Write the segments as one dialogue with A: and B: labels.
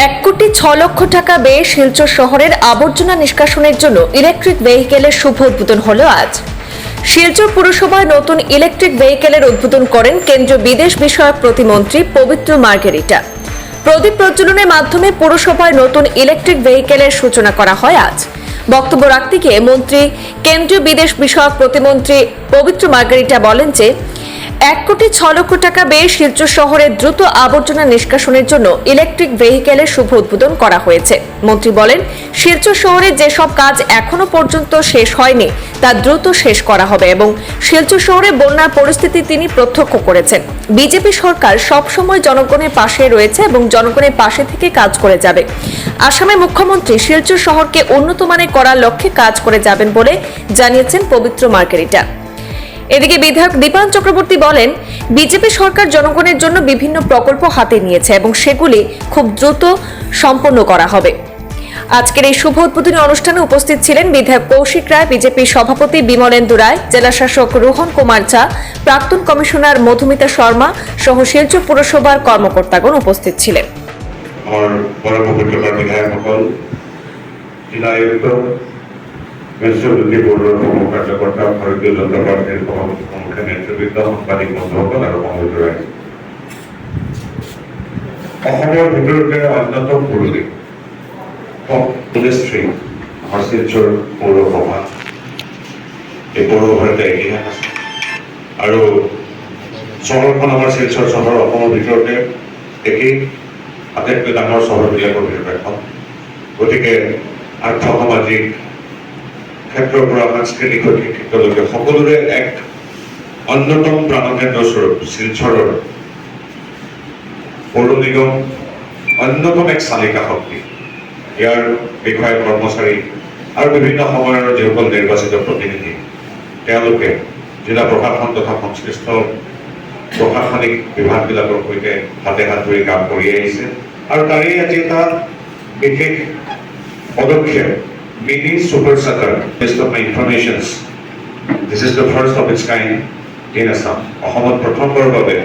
A: 1,06,00,000 টাকা ব্যয়ে শিলচর শহরের আবর্জনা নিষ্কাশনের জন্য ইলেকট্রিক ভেহিকেলের শুভ উদ্বোধন হলো আজ। শিলচর পুরসভায় নতুন ইলেকট্রিক ভেহিকেলের উদ্বোধন করেন কেন্দ্রীয় বিদেশ বিষয়ক প্রতিমন্ত্রী পবিত্র মার্গেরিটা। প্রদীপ প্রজ্বলনের মাধ্যমে পুরসভায় নতুন ইলেকট্রিক ভেহিকেলের সূচনা করা হয় আজ। বক্তব্য রাখতে গিয়ে মন্ত্রী কেন্দ্রীয় বিদেশ বিষয়ক প্রতিমন্ত্রী পবিত্র মার্গেরিটা বলেন যে 1,06,00,000 টাকা ব্যয়ে শিলচর শহরে দ্রুত আবর্জনা নিষ্কাশনের জন্য ইলেকট্রিক ভেহিকেলের শুভ উদ্বোধন করা হয়েছে। মন্ত্রী বলেন, শিলচর শহরে যেসব কাজ এখনো পর্যন্ত শেষ হয়নি তা দ্রুত শেষ করা হবে এবং শিলচর শহরে বন্যার পরিস্থিতি তিনি প্রত্যক্ষ করেছেন। বিজেপি সরকার সবসময় জনগণের পাশে রয়েছে এবং জনগণের পাশে থেকে কাজ করে যাবে। আসামের মুখ্যমন্ত্রী শিলচর শহরকে উন্নত মানের করার লক্ষ্যে কাজ করে যাবেন বলে জানিয়েছেন পবিত্র মার্গেরিটা। এদিকে বিধায়ক দীপায়ন চক্রবর্তী বলেন, বিজেপি সরকার জনগণের জন্য বিভিন্ন প্রকল্প হাতে নিয়েছে এবং সেগুলি খুব দ্রুত সম্পন্ন করা হবে। আজকের এই শুভ উদ্বোধনী অনুষ্ঠানে উপস্থিত ছিলেন বিধায়ক কৌশিক রায়, বিজেপি সভাপতি বিমলেন্দু রায়, জেলা শাসক রোহন কুমার ঝা, প্রাক্তন কমিশনার মধুমিতা শর্মা সহ শিলচর পুরসভার কর্মকর্তাগণ উপস্থিত ছিলেন।
B: কার্যকর্তা ভারতীয় জনতা পার্টির সভাপতি নেতৃবৃন্দ, সাংবাদিক বন্ধুসকল আৰু সমবেত ৰাইজ, অসমৰ ভিতৰতে অন্যতম পুৰুলিক ইণ্ডাষ্ট্ৰী আমাৰ শিলচৰ পৌৰসভা। এই পৌৰসভাৰ এটা ইতিহাস আছে আৰু চহৰখন আমাৰ শিলচৰ চহৰ অসমৰ ভিতৰতে একেই আটাইতকৈ ডাঙৰ চহৰবিলাকৰ ভিতৰত এখন। গতিকে আৰ্থ সামাজিক ক্ষেত্ৰৰ পৰা সাংস্কৃতিক ক্ষেত্ৰলৈকে সকলোৰে এক অন্যতম প্ৰাণকেন্দ্ৰ স্বৰূপ শিলচৰৰ পৌৰ নিগম অন্যতম এক চালিকা শক্তি। ইয়াৰ বিষয়া কৰ্মচাৰী আৰু বিভিন্ন সময়ৰ যিসকল নিৰ্বাচিত প্ৰতিনিধি, তেওঁলোকে জিলা প্ৰশাসন তথা সংশ্লিষ্ট প্ৰশাসনিক বিভাগবিলাকৰ সৈতে হাতে হাত ধৰি কাম কৰি আহিছে আৰু তাৰেই আজি এটা বিশেষ পদক্ষেপ Mini Super Sagar. Based on my informations, this is the first of its kind in Assam. অসমত প্ৰথমবাৰৰ বাবে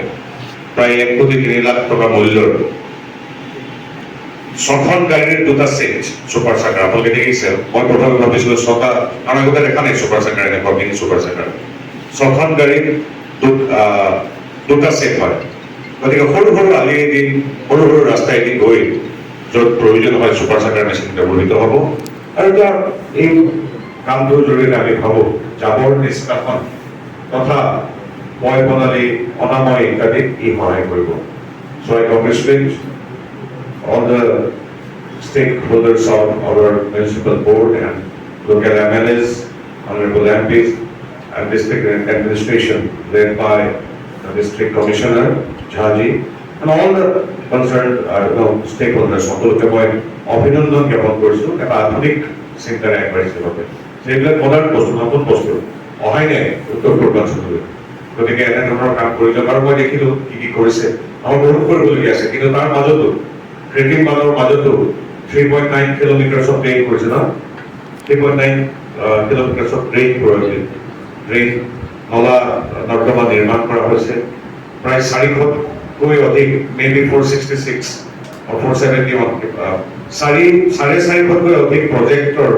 B: প্ৰায় 1,03,00,000 টকা মূল্যৰ 6খন গাড়ীৰ দুটা সেট সুপাৰ সাগাৰ। আপোনালোকে দেখিছে, মই প্ৰথমে ভাবিছিলোঁ 6টা, আমাৰ আগতে দেখা নাই সুপাৰ সাগাৰ এনেকুৱা মিনি সুপাৰ সাগাৰ। 6খন গাড়ীৰ দুটা সেট হয়। গতিকে সৰু সৰু আলিয়েদি, সৰু সৰু ৰাস্তাইদি গৈ য'ত প্ৰয়োজন হয় সুপাৰ সাগাৰ মেচিন ব্যৱহৃত হ'ব। আৰু এই কামটোৰ জৰিয়তে আমি ভাবোঁ জাবৰ নিষ্কাশন তথা ময় প্ৰণালী অনাময় ইত্যাদিত ই সহায় কৰিব। So I congratulate all the stakeholders of our municipal board and local MLAs, honorable MPs and district administration led by the district commissioner Jhaji and all the concerned stakeholders. সকলোকে মই অভিনন্দন জ্ঞাপন কৰিছোঁ এটা আধুনিক চিন্তাৰে আগবাঢ়িছে বাবে। সেইবিলাক মডাৰ্ণ বস্তু, নতুন বস্তু অহাই নাই উত্তৰ পূৰ্বাঞ্চললৈ। গতিকে এনেধৰণৰ কাম কৰি যাওক। আৰু মই দেখিলোঁ কি কি কৰিছে, আমাৰ বহুত কৰিবলগীয়া আছে, কিন্তু তাৰ মাজতো কৃত্ৰিম বানৰ মাজতো 3.9 কিলোমিটাৰ অফ ড্ৰেইন কৰিছে ন, 3.9 কিলোমিটাৰ অফ ড্ৰেইন ড্ৰেইন নলা নৰ্দমা নিৰ্মাণ কৰা হৈছে। প্ৰায় 400কৈ অধিক, মেবি 466 or 471 450কৈ অধিক প্ৰজেক্টৰ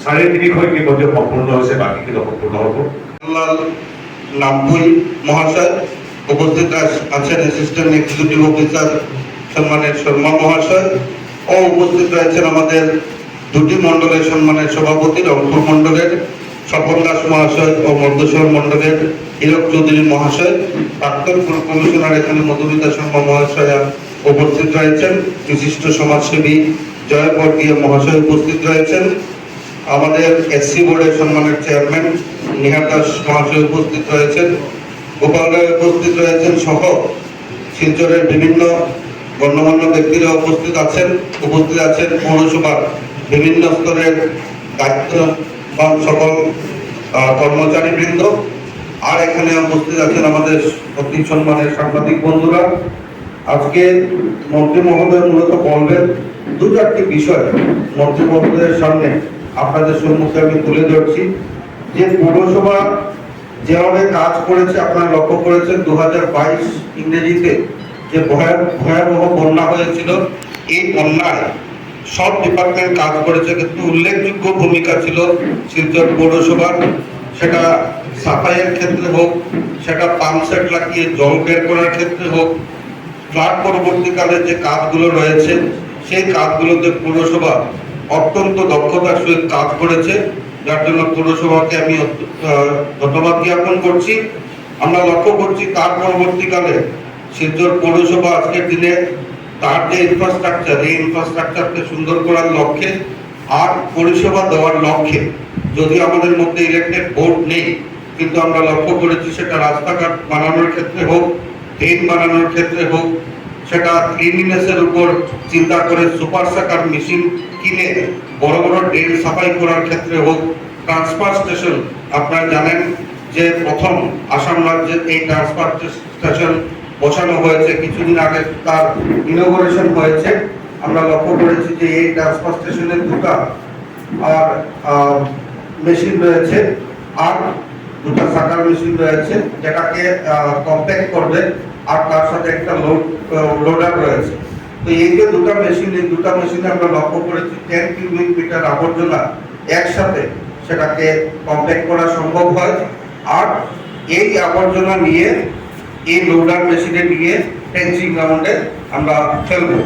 B: 350 ইতিমধ্যে সম্পূৰ্ণ হৈছে, বাকীখিনি সম্পূৰ্ণ হ'ব।
C: নামপুই মহাশয় উপস্থিত আছেন, অ্যাসিস্ট্যান্ট এক্সিকিউটিভ অফিসার সম্মানের শর্মা মহাশয় ও উপস্থিত রয়েছেন আমাদের দুটি মণ্ডলের সম্মানের সভাপতি রংপুর মণ্ডলের স্বপন দাস মহাশয় ও মধ্যশহর মণ্ডলের হীরক চৌধুরী মহাশয়, প্রাক্তন কমিশনার এখানে মধুমিতা শর্মা মহাশয়া উপস্থিত রয়েছেন, বিশিষ্ট সমাজসেবী জয় বর্গীয় মহাশয় উপস্থিত রয়েছেন, আমাদের এসসি বোর্ডের সম্মানের চেয়ারম্যান নিহার দাস মহাশয় উপস্থিত রয়েছেন, গোপাল রায় উপস্থিত রয়েছেন সহ শিলচরের বিভিন্ন গণ্যমান্য ব্যক্তিরা উপস্থিত আছেন পৌরসভার বিভিন্ন স্তরের দায়িত্ববান সকল কর্মচারীবৃন্দ। আর এখানে উপস্থিত আছেন আমাদের অতি সম্মানের সাংবাদিক বন্ধুরা। আজকে মন্ত্রী মহোদয় মূলত বলবেন 2-4টি বিষয় মন্ত্রী মহোদয়ের সামনে আপনাদের সম্মুখে আমি তুলে ধরছি। যে পৌরসভা যেভাবে কাজ করেছে, আপনারা লক্ষ্য করেছেন 2022 ইংরেজিতে যে ভয়াবহ বন্যা হয়েছিল, এই বন্যায় সব ডিপার্টমেন্ট কাজ করেছে, কিন্তু উল্লেখযোগ্য ভূমিকা ছিল শিলচর পৌরসভার। সেটা সাফাইয়ের ক্ষেত্রে হোক, সেটা পাম্প সেট লাগিয়ে জল বের করার ক্ষেত্রে হোক, ফ্লাড পরবর্তীকালে যে কাজগুলো রয়েছে সেই কাজগুলোতে পৌরসভা অত্যন্ত দক্ষতার সহিত কাজ করেছে, যার জন্য পৌরসভাকে আমি ধন্যবাদ জ্ঞাপন করছি। আমরা লক্ষ্য করছি তার পরবর্তীকালে শিলচর পৌরসভা আজকের দিনে তার যে ইনফ্রাস্ট্রাকচার, এই ইনফ্রাস্ট্রাকচারকে সুন্দর করার লক্ষ্যে আর পরিষেবা দেওয়ার লক্ষ্যে, যদি আমাদের মধ্যে ইলেকটেড বোর্ড নেই, কিন্তু আমরা লক্ষ্য করেছি সেটা রাস্তাঘাট বানানোর ক্ষেত্রে হোক, ড্রেন বানানোর ক্ষেত্রে হোক, সেটা ক্লিনলিনেসের উপর চিন্তা করে সুপার সাকার মেশিন কিনে বড় বড় ড্রেন সাফাই করার ক্ষেত্রে হোক, ট্রান্সফার স্টেশন, আপনারা জানেন যে প্রথম আসাম রাজ্যে এই ট্রান্সফার স্টেশন বসানো হয়েছে, কিছুদিন আগে তার ইনোগ্রেশন হয়েছে। আমরা লক্ষ্য করেছি যে এই ট্রান্সফার স্টেশনের দুটো আর মেশিন রয়েছে, আর দুটো সাকার মেশিন রয়েছে যেটাকে কম্প্যাক্ট করবে, আর তার সাথে একটা লোডার রয়েছে। তো এই যে দুটো মেশিন, এই দুটো মেশিনে আমরা লক্ষ্য করেছি 10 কিউবিক মিটার আবর্জনা একসাথে সেটাকে কম্প্যাক্ট করা সম্ভব হয়। আর এই আবর্জনা নিয়ে এই লোডার মেশিনে নিয়ে ট্রেঞ্চিং গ্রাউন্ডে আমরা ফেলবো।